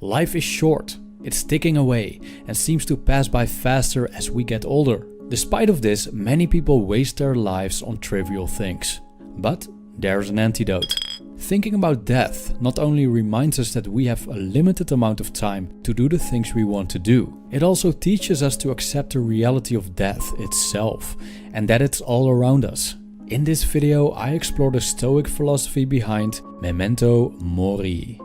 Life is short, it's ticking away and seems to pass by faster as we get older. Despite of this, many people waste their lives on trivial things. But there's an antidote. Thinking about death not only reminds us that we have a limited amount of time to do the things we want to do, it also teaches us to accept the reality of death itself and that it's all around us. In this video, I explore the Stoic philosophy behind Memento Mori.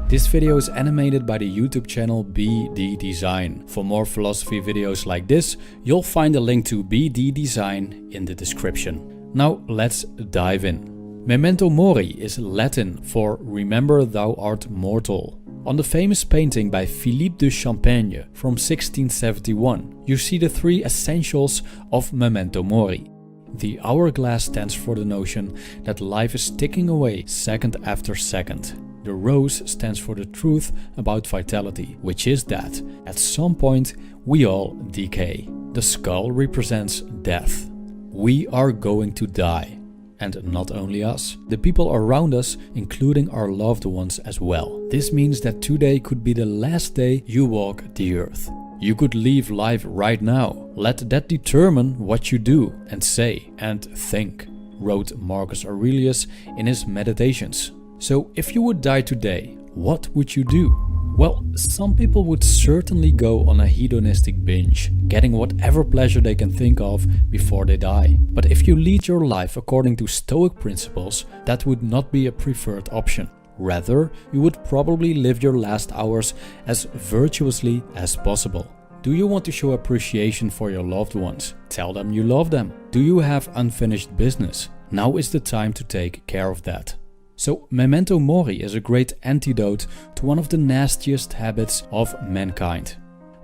This video is animated by the YouTube channel BD Design. For more philosophy videos like this, you'll find a link to BD Design in the description. Now let's dive in. Memento Mori is Latin for remember thou art mortal. On the famous painting by Philippe de Champaigne from 1671, you see the three essentials of Memento Mori. The hourglass stands for the notion that life is ticking away second after second. The rose stands for the truth about vitality, which is that at some point we all decay. The skull represents death. We are going to die. And not only us, the people around us, including our loved ones as well. This means that today could be the last day you walk the earth. You could leave life right now. Let that determine what you do and say and think, wrote Marcus Aurelius in his Meditations. So if you would die today, what would you do? Well, some people would certainly go on a hedonistic binge, getting whatever pleasure they can think of before they die. But if you lead your life according to Stoic principles, that would not be a preferred option. Rather, you would probably live your last hours as virtuously as possible. Do you want to show appreciation for your loved ones? Tell them you love them. Do you have unfinished business? Now is the time to take care of that. So Memento Mori is a great antidote to one of the nastiest habits of mankind: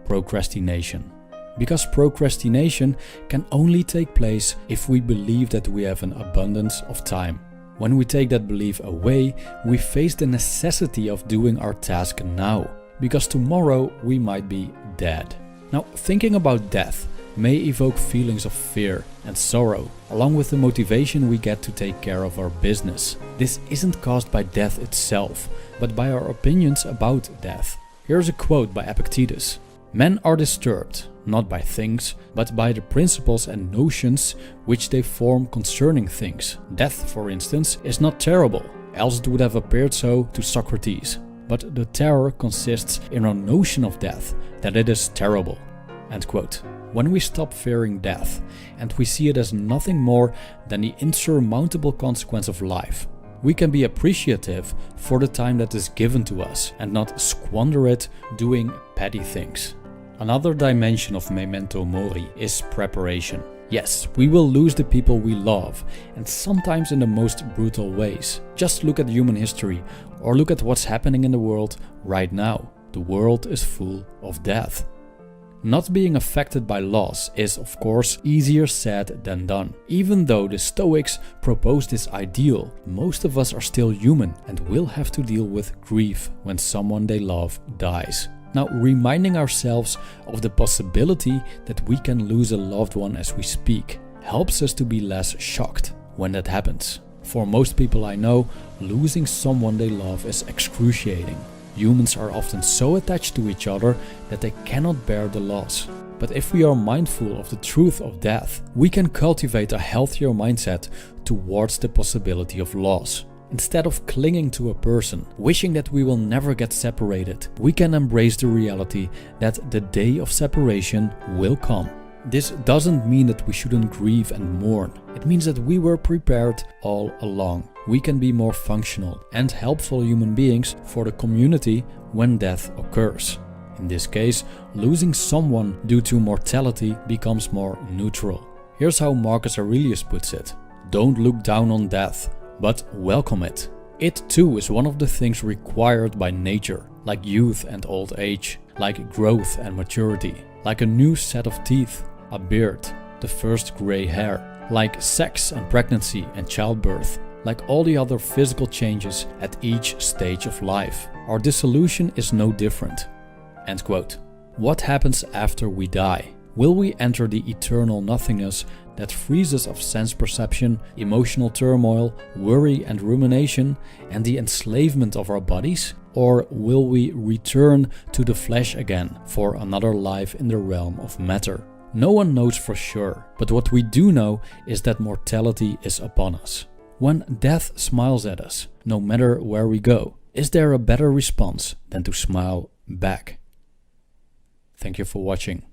procrastination. Because procrastination can only take place if we believe that we have an abundance of time. When we take that belief away, we face the necessity of doing our task now, because tomorrow we might be dead. Now, thinking about death may evoke feelings of fear and sorrow, along with the motivation we get to take care of our business. This isn't caused by death itself, but by our opinions about death. Here's a quote by Epictetus. Men are disturbed, not by things, but by the principles and notions which they form concerning things. Death, for instance, is not terrible, else it would have appeared so to Socrates. But the terror consists in our notion of death, that it is terrible. End quote. When we stop fearing death and we see it as nothing more than the insurmountable consequence of life, we can be appreciative for the time that is given to us and not squander it doing petty things. Another dimension of Memento Mori is preparation. Yes, we will lose the people we love, and sometimes in the most brutal ways. Just look at human history or look at what's happening in the world right now. The world is full of death. Not being affected by loss is, of course, easier said than done. Even though the Stoics propose this ideal, most of us are still human and will have to deal with grief when someone they love dies. Now, reminding ourselves of the possibility that we can lose a loved one as we speak helps us to be less shocked when that happens. For most people I know, losing someone they love is excruciating. Humans are often so attached to each other that they cannot bear the loss. But if we are mindful of the truth of death, we can cultivate a healthier mindset towards the possibility of loss. Instead of clinging to a person, wishing that we will never get separated, we can embrace the reality that the day of separation will come. This doesn't mean that we shouldn't grieve and mourn. It means that we were prepared all along. We can be more functional and helpful human beings for the community when death occurs. In this case, losing someone due to mortality becomes more neutral. Here's how Marcus Aurelius puts it: don't look down on death, but welcome it. It too is one of the things required by nature, like youth and old age, like growth and maturity, like a new set of teeth, a beard, the first gray hair, like sex and pregnancy and childbirth, like all the other physical changes at each stage of life. Our dissolution is no different. End quote. What happens after we die? Will we enter the eternal nothingness that frees us of sense perception, emotional turmoil, worry and rumination, and the enslavement of our bodies? Or will we return to the flesh again for another life in the realm of matter? No one knows for sure, but what we do know is that mortality is upon us. When death smiles at us, no matter where we go, is there a better response than to smile back? Thank you for watching.